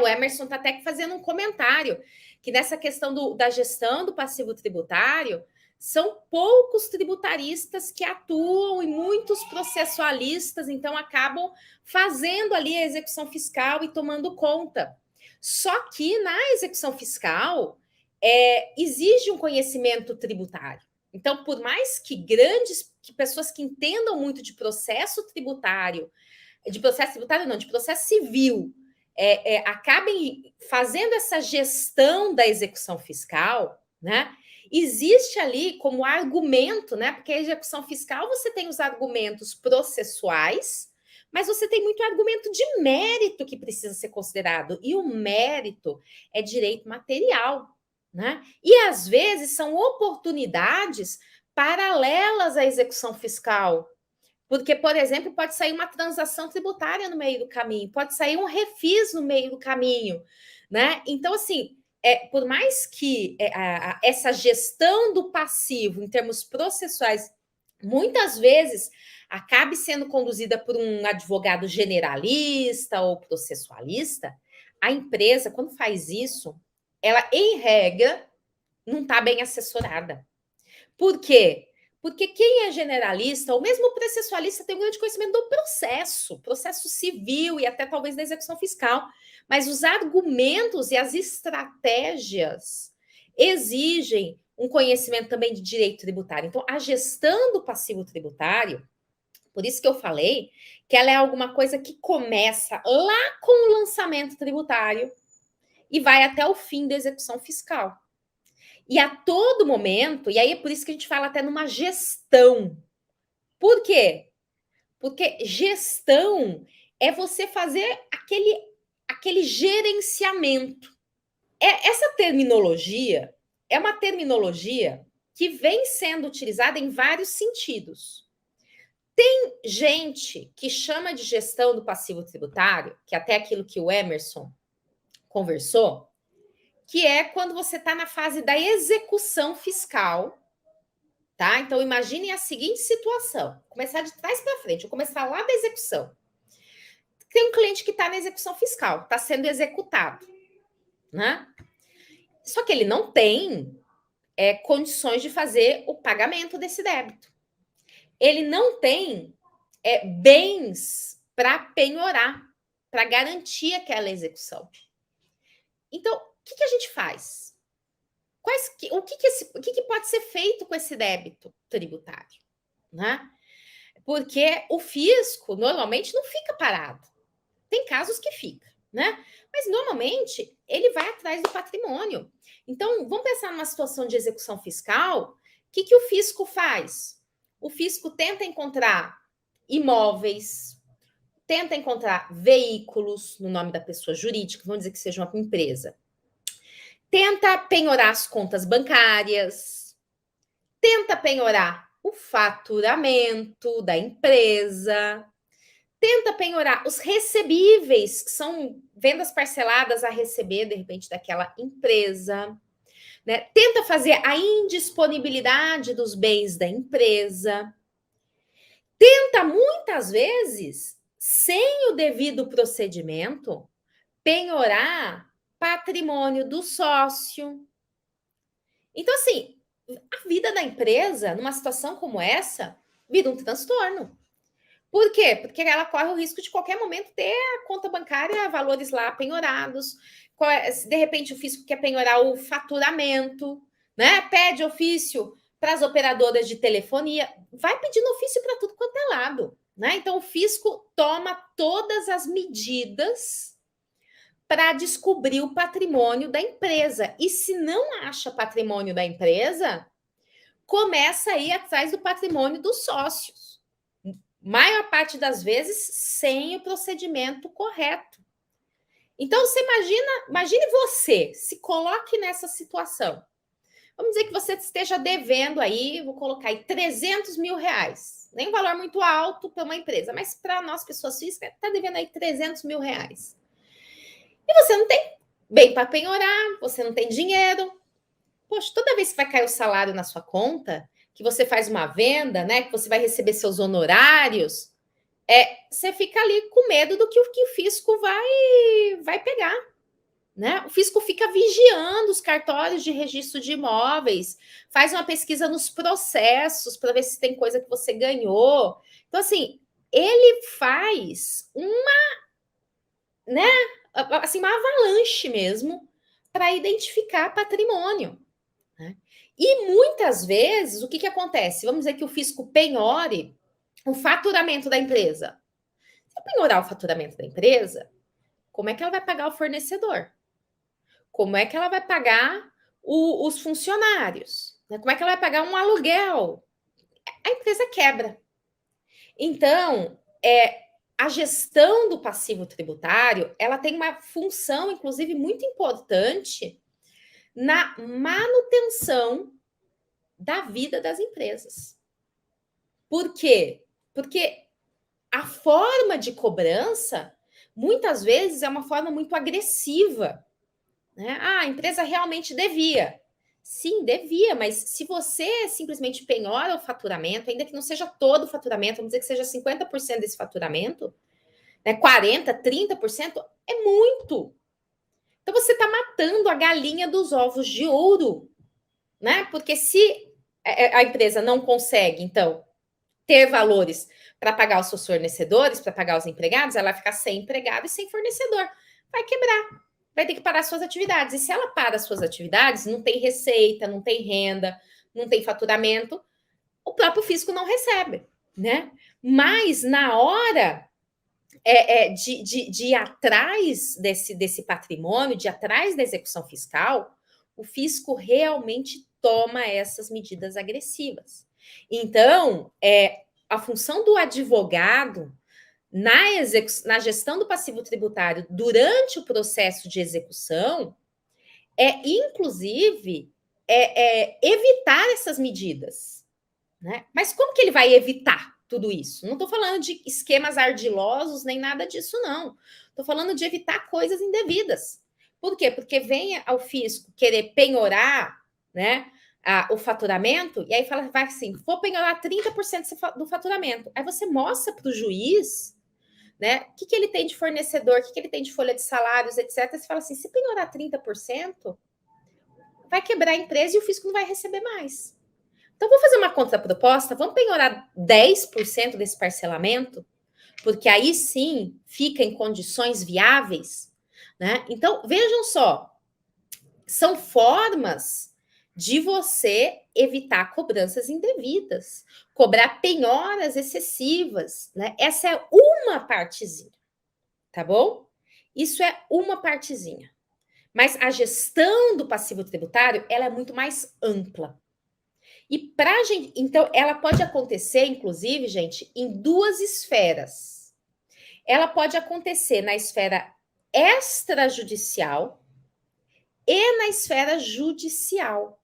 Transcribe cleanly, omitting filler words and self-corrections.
O Emerson está até fazendo um comentário que nessa questão da gestão do passivo tributário, são poucos tributaristas que atuam e muitos processualistas, então acabam fazendo ali a execução fiscal e tomando conta. Só que na execução fiscal exige um conhecimento tributário. Então, por mais que pessoas que entendam muito de processo tributário não, de processo civil, acabem fazendo essa gestão da execução fiscal, né? Existe ali como argumento, né? Porque a execução fiscal você tem os argumentos processuais, mas você tem muito argumento de mérito que precisa ser considerado. E o mérito é direito material, né? E às vezes são oportunidades paralelas à execução fiscal. Porque, por exemplo, pode sair uma transação tributária no meio do caminho, pode sair um refis no meio do caminho, né? Então, assim, por mais que essa gestão do passivo em termos processuais muitas vezes acabe sendo conduzida por um advogado generalista ou processualista, a empresa, quando faz isso, ela, em regra, não está bem assessorada. Por quê? Porque quem é generalista, ou mesmo processualista, tem um grande conhecimento do processo civil e até talvez da execução fiscal. Mas os argumentos e as estratégias exigem um conhecimento também de direito tributário. Então, a gestão do passivo tributário, por isso que eu falei que ela é alguma coisa que começa lá com o lançamento tributário e vai até o fim da execução fiscal. E a todo momento, e aí é por isso que a gente fala até numa gestão. Por quê? Porque gestão é você fazer aquele gerenciamento. Essa terminologia é uma terminologia que vem sendo utilizada em vários sentidos. Tem gente que chama de gestão do passivo tributário, que é até aquilo que o Emerson conversou, que é quando você está na fase da execução fiscal, tá? Então, imagine a seguinte situação. Vou começar de trás para frente, vou começar lá da execução. Tem um cliente que está na execução fiscal, está sendo executado, né? Só que ele não tem condições de fazer o pagamento desse débito. Ele não tem bens para penhorar, para garantir aquela execução. Então, o que a gente faz? O que pode ser feito com esse débito tributário, né? Porque o fisco normalmente não fica parado. Tem casos que fica, né? Mas normalmente ele vai atrás do patrimônio. Então, vamos pensar numa situação de execução fiscal. O que o fisco faz? O fisco tenta encontrar imóveis, tenta encontrar veículos no nome da pessoa jurídica, vamos dizer que seja uma empresa. Tenta penhorar as contas bancárias, tenta penhorar o faturamento da empresa, tenta penhorar os recebíveis, que são vendas parceladas a receber, de repente, daquela empresa, né? Tenta fazer a indisponibilidade dos bens da empresa. Tenta, muitas vezes, sem o devido procedimento, penhorar patrimônio do sócio. Então, assim, a vida da empresa, numa situação como essa, vira um transtorno. Por quê? Porque ela corre o risco de qualquer momento ter a conta bancária, valores lá penhorados. De repente, o fisco quer penhorar o faturamento, né? Pede ofício para as operadoras de telefonia, vai pedindo ofício para tudo quanto é lado, né? Então, o fisco toma todas as medidas para descobrir o patrimônio da empresa. E se não acha patrimônio da empresa, começa a ir atrás do patrimônio dos sócios. Maior parte das vezes sem o procedimento correto. Então, você imagine você, se coloque nessa situação. Vamos dizer que você esteja devendo aí, vou colocar aí 300 mil reais. Nem um valor muito alto para uma empresa, mas para nós, pessoas físicas, está devendo aí 300 mil reais. E você não tem bem para penhorar, você não tem dinheiro. Poxa, toda vez que vai cair o salário na sua conta, que você faz uma venda, né, que você vai receber seus honorários, você fica ali com medo do que o fisco vai pegar. né? O fisco fica vigiando os cartórios de registro de imóveis, faz uma pesquisa nos processos para ver se tem coisa que você ganhou. Então, assim, ele faz né, assim, uma avalanche mesmo para identificar patrimônio. Né? E muitas vezes, o que acontece? Vamos dizer que o fisco penhore o faturamento da empresa. Se penhorar o faturamento da empresa, como é que ela vai pagar o fornecedor? Como é que ela vai pagar os funcionários? Né? Como é que ela vai pagar um aluguel? A empresa quebra. Então, a gestão do passivo tributário, ela tem uma função, inclusive, muito importante na manutenção da vida das empresas. Por quê? Porque a forma de cobrança, muitas vezes, é uma forma muito agressiva. Né? Ah, a empresa realmente devia. Sim, devia, mas se você simplesmente penhora o faturamento, ainda que não seja todo o faturamento, vamos dizer que seja 50% desse faturamento, né, 40%, 30%, é muito. Então você está matando a galinha dos ovos de ouro, né? Porque se a empresa não consegue, então, ter valores para pagar os seus fornecedores, para pagar os empregados, ela vai ficar sem empregado e sem fornecedor. Vai quebrar, vai ter que parar suas atividades. E se ela para suas atividades, não tem receita, não tem renda, não tem faturamento, o próprio fisco não recebe, né? Mas na hora de ir atrás desse patrimônio, de ir atrás da execução fiscal, o fisco realmente toma essas medidas agressivas. Então, a função do advogado na gestão do passivo tributário durante o processo de execução inclusive, evitar essas medidas. Né? Mas como que ele vai evitar tudo isso? Não estou falando de esquemas ardilosos nem nada disso, não. Estou falando de evitar coisas indevidas. Por quê? Porque vem ao fisco querer penhorar, né, o faturamento, e aí fala, vai assim, vou penhorar 30% do faturamento. Aí você mostra para o juiz, né, o que ele tem de fornecedor, o que ele tem de folha de salários, etc. Você fala assim, se penhorar 30%, vai quebrar a empresa e o fisco não vai receber mais. Então, vou fazer uma contraproposta, vamos penhorar 10% desse parcelamento, porque aí sim fica em condições viáveis, né? Então, vejam só, são formas de você evitar cobranças indevidas, cobrar penhoras excessivas, né? Essa é uma partezinha, tá bom? Isso é uma partezinha. Mas a gestão do passivo tributário, ela é muito mais ampla. E para gente, então, ela pode acontecer, inclusive, gente, em duas esferas. Ela pode acontecer na esfera extrajudicial e na esfera judicial.